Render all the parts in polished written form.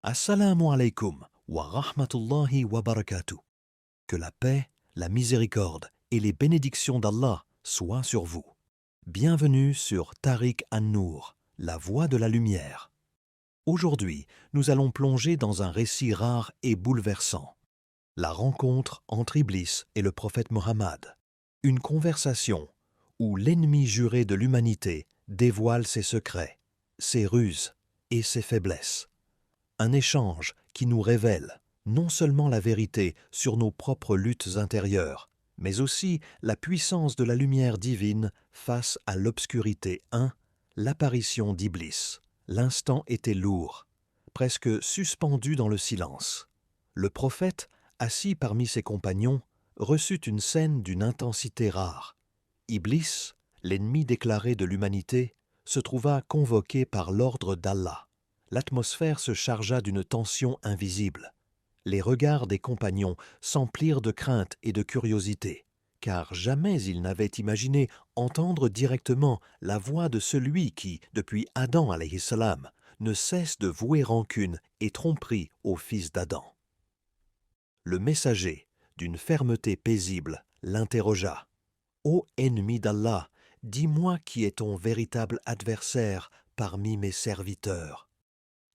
Assalamu alaikum wa rahmatullahi wa barakatuh. Que la paix, la miséricorde et les bénédictions d'Allah soient sur vous. Bienvenue sur Tariq an-Nour, la voie de la lumière. Aujourd'hui, nous allons plonger dans un récit rare et bouleversant. La rencontre entre Iblis et le prophète Mohammed. Une conversation où l'ennemi juré de l'humanité dévoile ses secrets, ses ruses et ses faiblesses. Un échange qui nous révèle non seulement la vérité sur nos propres luttes intérieures, mais aussi la puissance de la lumière divine face à l'obscurité. 1. L'apparition d'Iblis. L'instant était lourd, presque suspendu dans le silence. Le prophète, assis parmi ses compagnons, reçut une scène d'une intensité rare. Iblis, l'ennemi déclaré de l'humanité, se trouva convoqué par l'ordre d'Allah. L'atmosphère se chargea d'une tension invisible. Les regards des compagnons s'emplirent de crainte et de curiosité, car jamais ils n'avaient imaginé entendre directement la voix de celui qui, depuis Adam alayhi salam, ne cesse de vouer rancune et tromperie au fils d'Adam. Le messager, d'une fermeté paisible, l'interrogea. « Ô ennemi d'Allah, dis-moi qui est ton véritable adversaire parmi mes serviteurs. »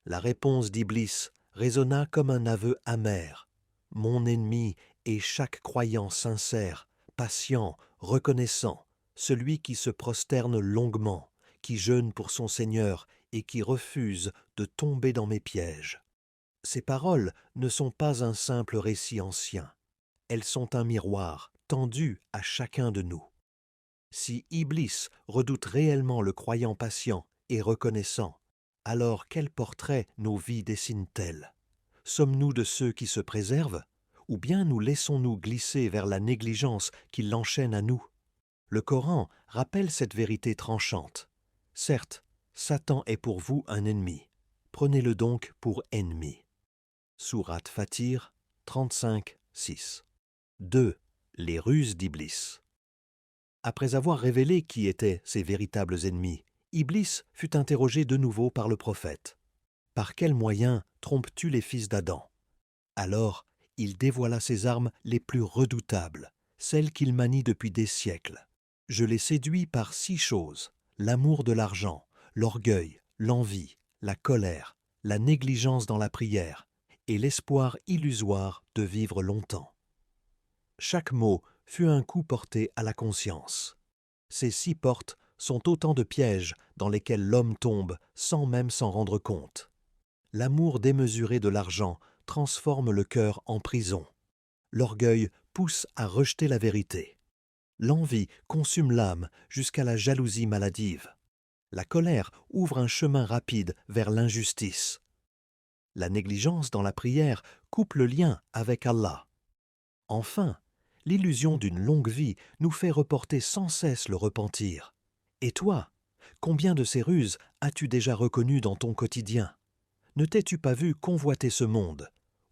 La réponse d'Iblis résonna comme un aveu amer. « Mon ennemi est chaque croyant sincère, patient, reconnaissant, celui qui se prosterne longuement, qui jeûne pour son Seigneur et qui refuse de tomber dans mes pièges. » Ces paroles ne sont pas un simple récit ancien. Elles sont un miroir tendu à chacun de nous. Si Iblis redoute réellement le croyant patient et reconnaissant, alors quel portrait nos vies dessinent-elles? Sommes-nous de ceux qui se préservent, ou bien nous laissons-nous glisser vers la négligence qui l'enchaîne à nous? Le Coran rappelle cette vérité tranchante. Certes, Satan est pour vous un ennemi. Prenez-le donc pour ennemi. Sourate Fatir 35, 6. 2. Les ruses d'Iblis. Après avoir révélé qui étaient ses véritables ennemis, Iblis fut interrogé de nouveau par le prophète. « Par quels moyens trompes-tu les fils d'Adam » Alors, il dévoila ses armes les plus redoutables, celles qu'il manie depuis des siècles. « Je les séduis par 6 choses, l'amour de l'argent, l'orgueil, l'envie, la colère, la négligence dans la prière et l'espoir illusoire de vivre longtemps. » Chaque mot fut un coup porté à la conscience. Ces 6 portes sont autant de pièges dans lesquels l'homme tombe sans même s'en rendre compte. L'amour démesuré de l'argent transforme le cœur en prison. L'orgueil pousse à rejeter la vérité. L'envie consume l'âme jusqu'à la jalousie maladive. La colère ouvre un chemin rapide vers l'injustice. La négligence dans la prière coupe le lien avec Allah. Enfin, l'illusion d'une longue vie nous fait reporter sans cesse le repentir. Et toi, combien de ces ruses as-tu déjà reconnues dans ton quotidien? Ne t'es-tu pas vu convoiter ce monde,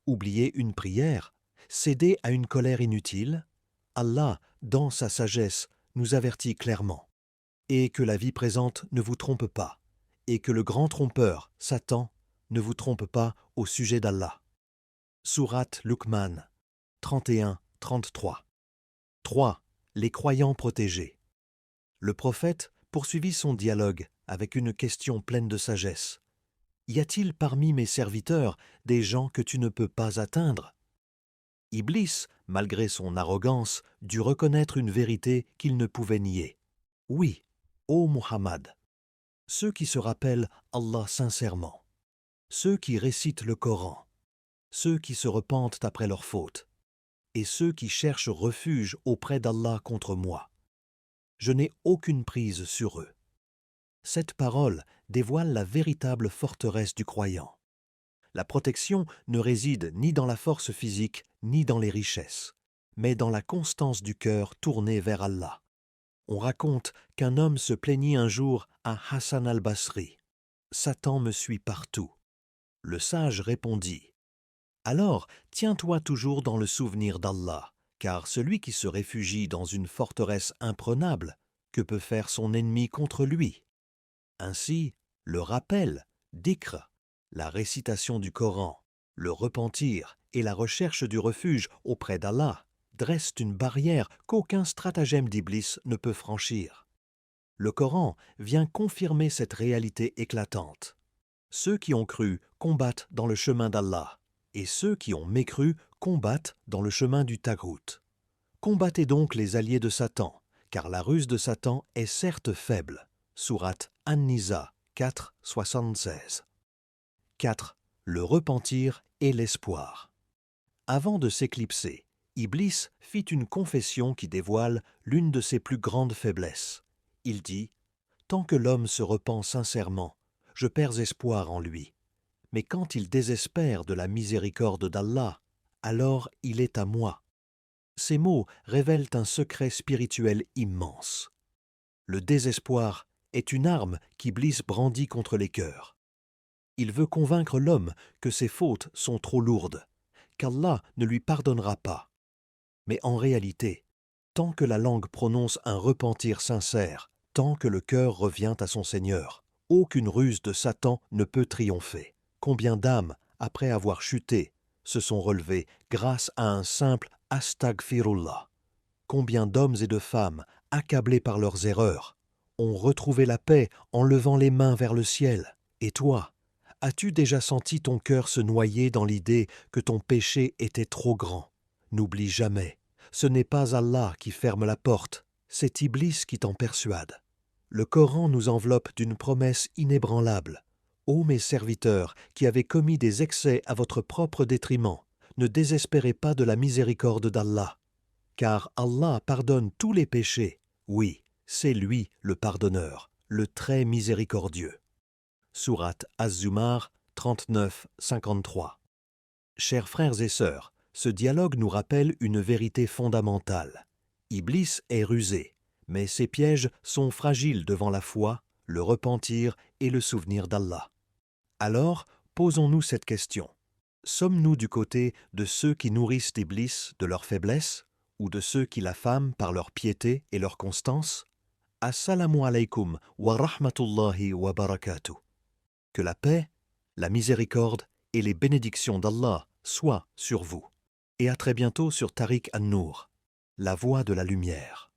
oublier une prière, céder à une colère inutile? Allah, dans sa sagesse, nous avertit clairement. Et que la vie présente ne vous trompe pas, et que le grand trompeur, Satan, ne vous trompe pas au sujet d'Allah. Sourate Luqman 31-33. 3. Les croyants protégés. Le prophète poursuivit son dialogue avec une question pleine de sagesse. « Y a-t-il parmi mes serviteurs des gens que tu ne peux pas atteindre » Iblis, malgré son arrogance, dut reconnaître une vérité qu'il ne pouvait nier. « Oui, ô Muhammad, ceux qui se rappellent Allah sincèrement, ceux qui récitent le Coran, ceux qui se repentent après leurs fautes, et ceux qui cherchent refuge auprès d'Allah contre moi. Je n'ai aucune prise sur eux. » Cette parole dévoile la véritable forteresse du croyant. La protection ne réside ni dans la force physique ni dans les richesses, mais dans la constance du cœur tourné vers Allah. On raconte qu'un homme se plaignit un jour à Hassan al-Basri. « Satan me suit partout. » Le sage répondit. « Alors, tiens-toi toujours dans le souvenir d'Allah, car celui qui se réfugie dans une forteresse imprenable, que peut faire son ennemi contre lui ?» Ainsi, le rappel, dhikr, La récitation du Coran, le repentir et la recherche du refuge auprès d'Allah dressent une barrière qu'aucun stratagème d'Iblis ne peut franchir. Le Coran vient confirmer cette réalité éclatante. Ceux qui ont cru combattent dans le chemin d'Allah, et ceux qui ont mécru combattent dans le chemin du Taghut. Combattez donc les alliés de Satan, car la ruse de Satan est certes faible. Sourate An-Nisa 4, 76. 4. Le repentir et l'espoir. Avant de s'éclipser, Iblis fit une confession qui dévoile l'une de ses plus grandes faiblesses. Il dit « Tant que l'homme se repent sincèrement, je perds espoir en lui. Mais quand il désespère de la miséricorde d'Allah, alors il est à moi. » Ces mots révèlent un secret spirituel immense. Le désespoir est une arme qu'Iblis brandit contre les cœurs. Il veut convaincre l'homme que ses fautes sont trop lourdes, qu'Allah ne lui pardonnera pas. Mais en réalité, tant que la langue prononce un repentir sincère, tant que le cœur revient à son Seigneur, aucune ruse de Satan ne peut triompher. Combien d'âmes, après avoir chuté, se sont relevées grâce à un simple « Astaghfirullah ». Combien d'hommes et de femmes, accablés par leurs erreurs, ont retrouvé la paix en levant les mains vers le ciel. Et toi, as-tu déjà senti ton cœur se noyer dans l'idée que ton péché était trop grand? N'oublie jamais, ce n'est pas Allah qui ferme la porte, c'est Iblis qui t'en persuade. Le Coran nous enveloppe d'une promesse inébranlable. Ô mes serviteurs qui avez commis des excès à votre propre détriment, ne désespérez pas de la miséricorde d'Allah. Car Allah pardonne tous les péchés. Oui, c'est lui le pardonneur, le très miséricordieux. Sourate Az-Zumar 39-53. Chers frères et sœurs, ce dialogue nous rappelle une vérité fondamentale. Iblis est rusé, mais ses pièges sont fragiles devant la foi, le repentir et le souvenir d'Allah. Alors, posons-nous cette question. Sommes-nous du côté de ceux qui nourrissent Iblis de leur faiblesse ou de ceux qui l'affament par leur piété et leur constance? Assalamu alaikum wa rahmatullahi wa barakatuh. Que la paix, la miséricorde et les bénédictions d'Allah soient sur vous. Et à très bientôt sur Tariq An-Nour, la voix de la lumière.